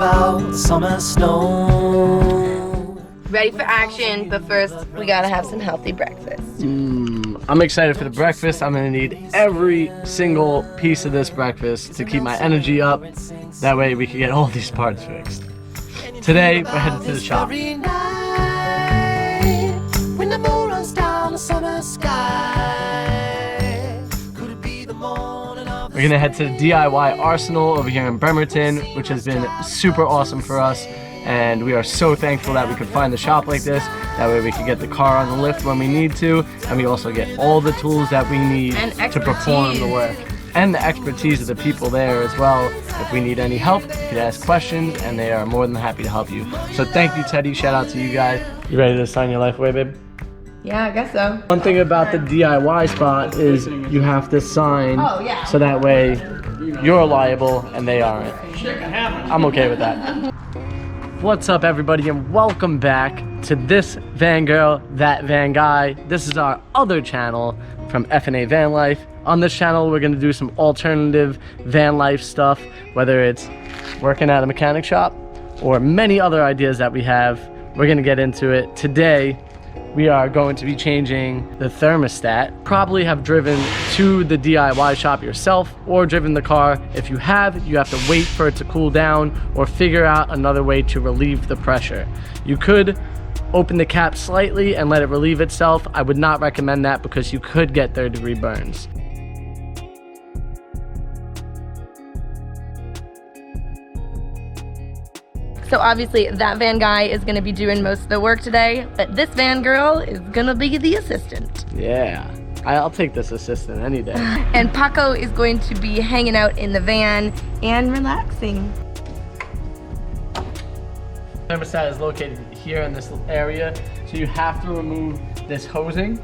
about the summer snow. Ready for action, but first we gotta have some healthy breakfast. I'm excited for the breakfast. I'm gonna need every single piece of this breakfast to keep my energy up. That way we can get all these parts fixed. Today, we're headed to the shop. When the moon runs down the summer sky, could it be the morning of We're gonna head to the DIY Arsenal over here in Bremerton, which has been super awesome for us. And we are so thankful that we could find a shop like this. That way we can get the car on the lift when we need to, and we also get all the tools that we need to perform the work. And the expertise of the people there as well. If we need any help, you can ask questions, and they are more than happy to help you. So thank you, Teddy. Shout out to you guys. You ready to sign your life away, babe? Yeah, I guess so. One thing about the DIY spot is you have to sign, so that way you're liable and they aren't. I'm okay with that. What's up, everybody, and welcome back to This Van Girl, That Van Guy. This is our other channel from F&A Van Life. On this channel, we're gonna do some alternative van life stuff, whether it's working at a mechanic shop or many other ideas that we have. We're gonna get into it. Today, we are going to be changing the thermostat. Probably have driven to the DIY shop yourself or driven the car. If you have to wait for it to cool down or figure out another way to relieve the pressure. You could open the cap slightly and let it relieve itself. I would not recommend that because you could get third-degree burns. So obviously that van guy is gonna be doing most of the work today, but this van girl is gonna be the assistant. Yeah, I'll take this assistant any day. And Paco is going to be hanging out in the van and relaxing. The thermostat is located here in this area, so you have to remove this hosing.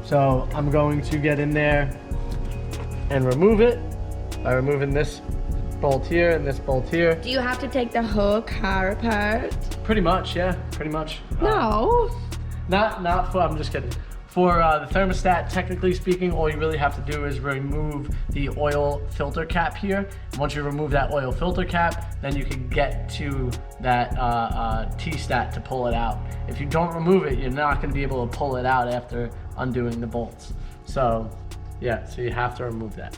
So I'm going to get in there and remove it by removing this bolt here and this bolt here. Do you have to take the whole car apart? Pretty much, yeah, pretty much. No. Not for, I'm just kidding. For the thermostat, technically speaking, all you really have to do is remove the oil filter cap here. Once you remove that oil filter cap, then you can get to that tstat to pull it out. If you don't remove it, you're not gonna be able to pull it out after undoing the bolts. So, yeah, so you have to remove that.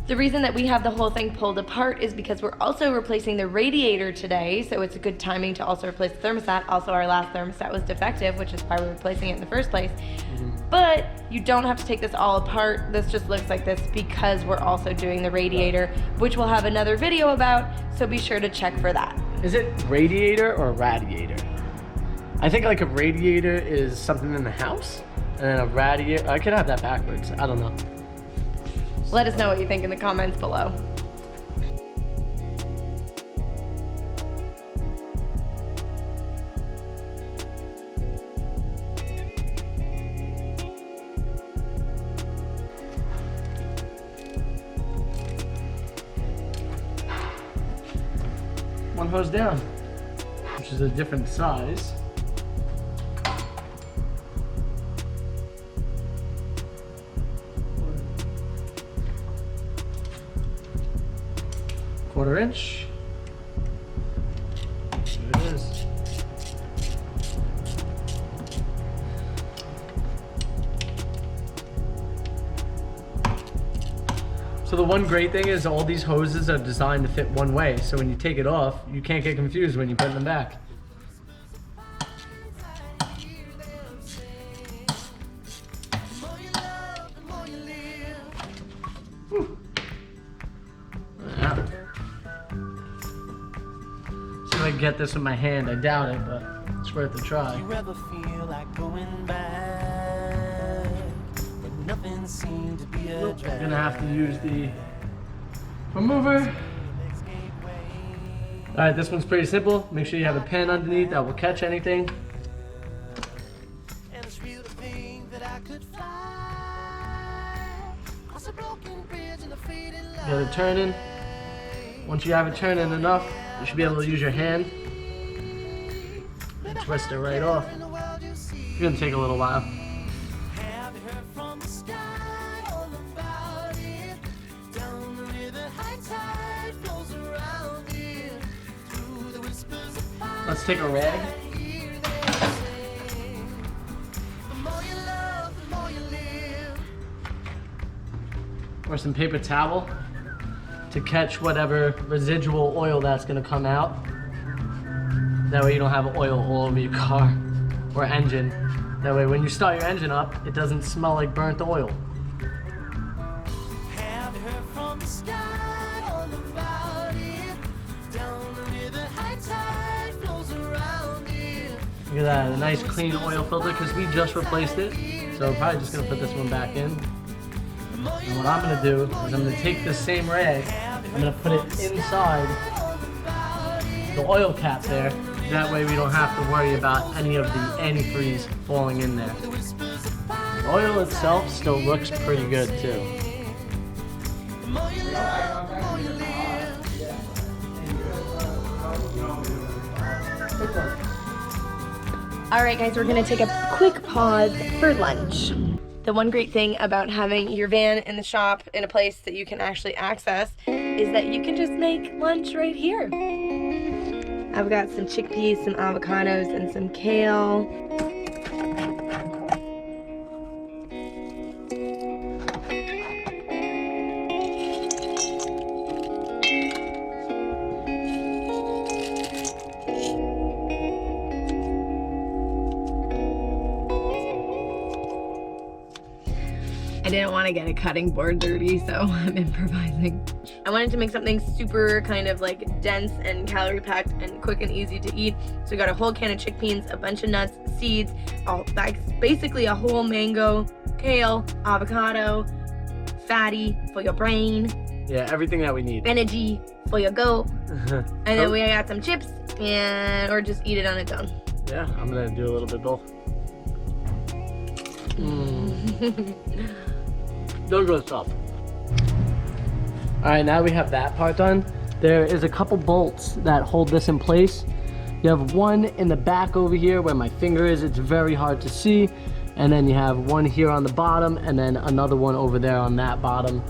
The reason that we have the whole thing pulled apart is because we're also replacing the radiator today, so it's a good timing to also replace the thermostat. Also, our last thermostat was defective, which is why we're replacing it in the first place. But you don't have to take this all apart. This just looks like this because we're also doing the radiator, which we'll have another video about, so be sure to check for that. Is it radiator or radiator? I think like a radiator is something in the house, and then a radiator, I could have that backwards, I don't know. Let us know what you think in the comments below. One hose down, which is a different size. Quarter inch. There it is. So the one great thing is all these hoses are designed to fit one way. So when you take it off, you can't get confused when you put them back. See if I can get this with my hand. I doubt it, but it's worth a try. you ever feel like going back, but nothing seemed to be a drag. I'm gonna have to use the remover. All right, this one's pretty simple. Make sure you have a pen underneath that will catch anything. And it's real to think that I could fly across a broken bridge in the fading light. Get it turning. Once you have it turning enough, you should be able to use your hand and twist it right off. It's gonna take a little while. Have you heard from the sky all about it? Down the river, high tide flows around it. Let's take a rag. Or some paper towel to catch whatever residual oil that's gonna come out. That way you don't have oil all over your car or engine. That way when you start your engine up, it doesn't smell like burnt oil. Have heard from the sky all about it. Down the river, high tide flows around it. Look at that, a nice clean oil filter because we just replaced it. So we're probably just gonna put this one back in. And what I'm gonna do is I'm gonna take this same rag, I'm gonna put it inside the oil cap there. That way we don't have to worry about any of the antifreeze falling in there. The oil itself still looks pretty good too. All right, guys, we're gonna take a quick pause for lunch. The one great thing about having your van in the shop in a place that you can actually access is that you can just make lunch right here. I've got some chickpeas, some avocados, and some kale. I didn't want to get a cutting board dirty, so I'm improvising. I wanted to make something super kind of like dense and calorie packed and quick and easy to eat. So we got a whole can of chickpeas, a bunch of nuts, seeds, basically a whole mango, kale, avocado, fatty for your brain. Yeah, everything that we need. Energy for your goat. And then we got some chips or just eat it on its own. Yeah, I'm gonna do a little bit both. Don't go stop. All right, now we have that part done. There is a couple bolts that hold this in place. You have one in the back over here where my finger is. It's very hard to see. And then you have one here on the bottom and then another one over there on that bottom.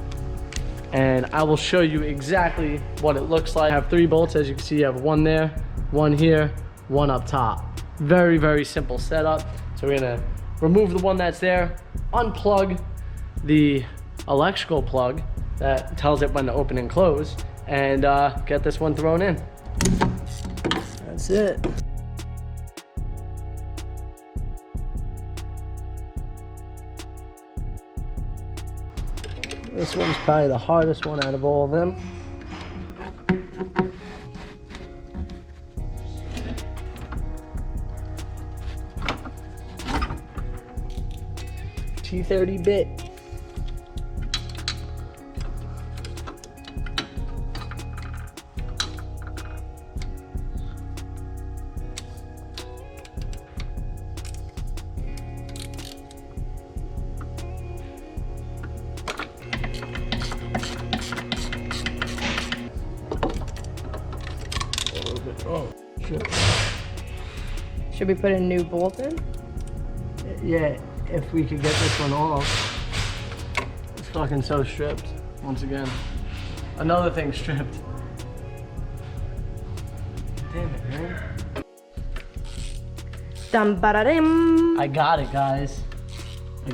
And I will show you exactly what it looks like. I have 3 bolts, as you can see. You have one there, one here, one up top. Very, very simple setup. So we're gonna remove the one that's there, unplug the electrical plug that tells it when to open and close, and get this one thrown in. That's it. This one's probably the hardest one out of all of them. T30 bit. Oh, shit. Should we put a new bolt in? Yeah, if we could get this one off. It's fucking so stripped, once again. Another thing stripped. Damn it, man. Dum-ba-da-dim. I got it, guys. I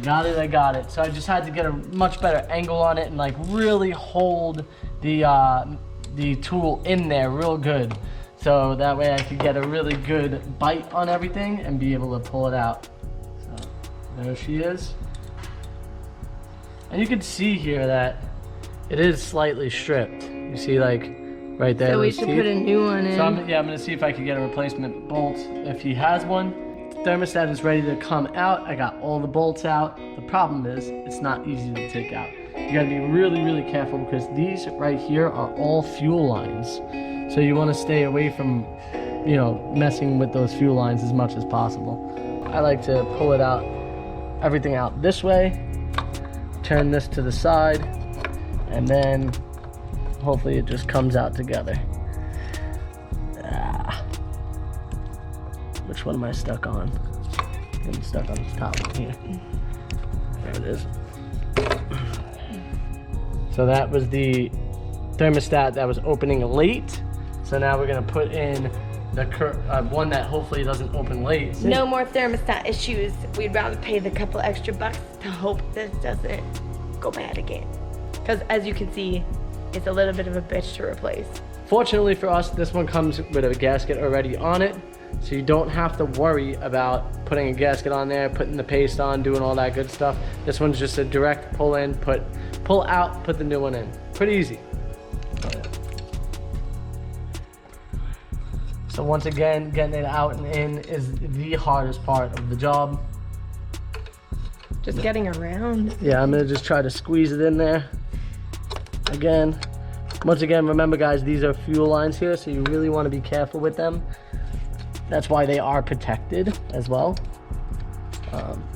got it. So I just had to get a much better angle on it and like really hold the tool in there real good. So that way I could get a really good bite on everything and be able to pull it out. So there she is. And you can see here that it is slightly stripped. You see like right there. So we should put a new one in. So I'm gonna see if I can get a replacement bolt if he has one. Thermostat is ready to come out. I got all the bolts out. The problem is it's not easy to take out. You gotta be really, really careful because these right here are all fuel lines. So you wanna stay away from, you know, messing with those fuel lines as much as possible. I like to pull it out, everything out this way, turn this to the side, and then hopefully it just comes out together. Which one am I stuck on? I'm stuck on the top one here. There it is. So that was the thermostat that was opening late. So now we're gonna put in one that hopefully doesn't open late. No more thermostat issues. We'd rather pay the couple extra bucks to hope this doesn't go bad again. Because as you can see, it's a little bit of a bitch to replace. Fortunately for us, this one comes with a gasket already on it, so you don't have to worry about putting a gasket on there, putting the paste on, doing all that good stuff. This one's just a direct pull in, pull out, put the new one in. Pretty easy. So once again, getting it out and in is the hardest part of the job. Just getting around. Yeah, I'm gonna just try to squeeze it in there. Again, once again, remember guys, these are fuel lines here, so you really want to be careful with them. That's why they are protected as well.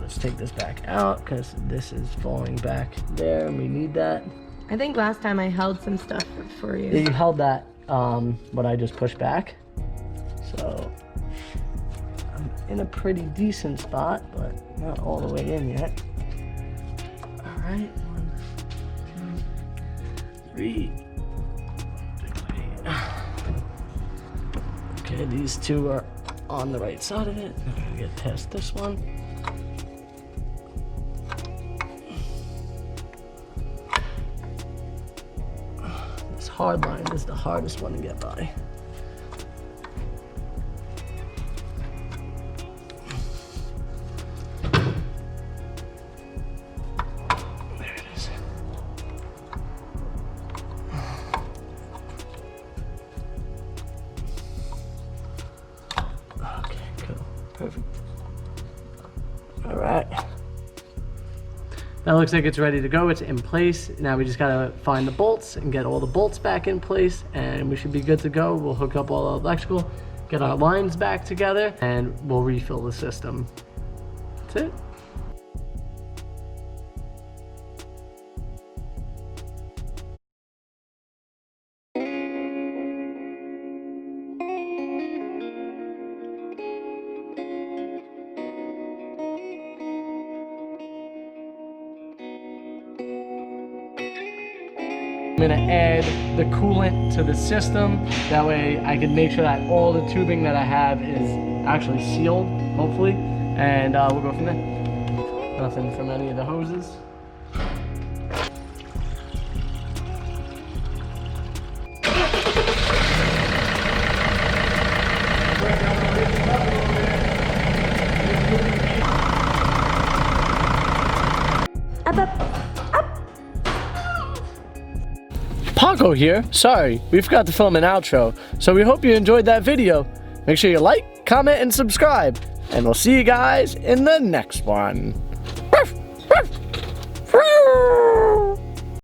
Let's take this back out because this is falling back there and we need that. I think last time I held some stuff for you. Yeah, you held that, but I just pushed back. So I'm in a pretty decent spot, but not all the way in yet. All right, 1, 2, 3. Okay, these two are on the right side of it. I'm gonna get past this one. This hard line is the hardest one to get by. Perfect. All right. That looks like it's ready to go. It's in place. Now we just gotta find the bolts and get all the bolts back in place and we should be good to go. We'll hook up all the electrical, get our lines back together, and we'll refill the system. That's it. I'm gonna add the coolant to the system. That way I can make sure that all the tubing that I have is actually sealed, hopefully. And we'll go from there. Nothing from any of the hoses. Paco here. Sorry, we forgot to film an outro. So we hope you enjoyed that video. Make sure you like, comment, and subscribe. And we'll see you guys in the next one.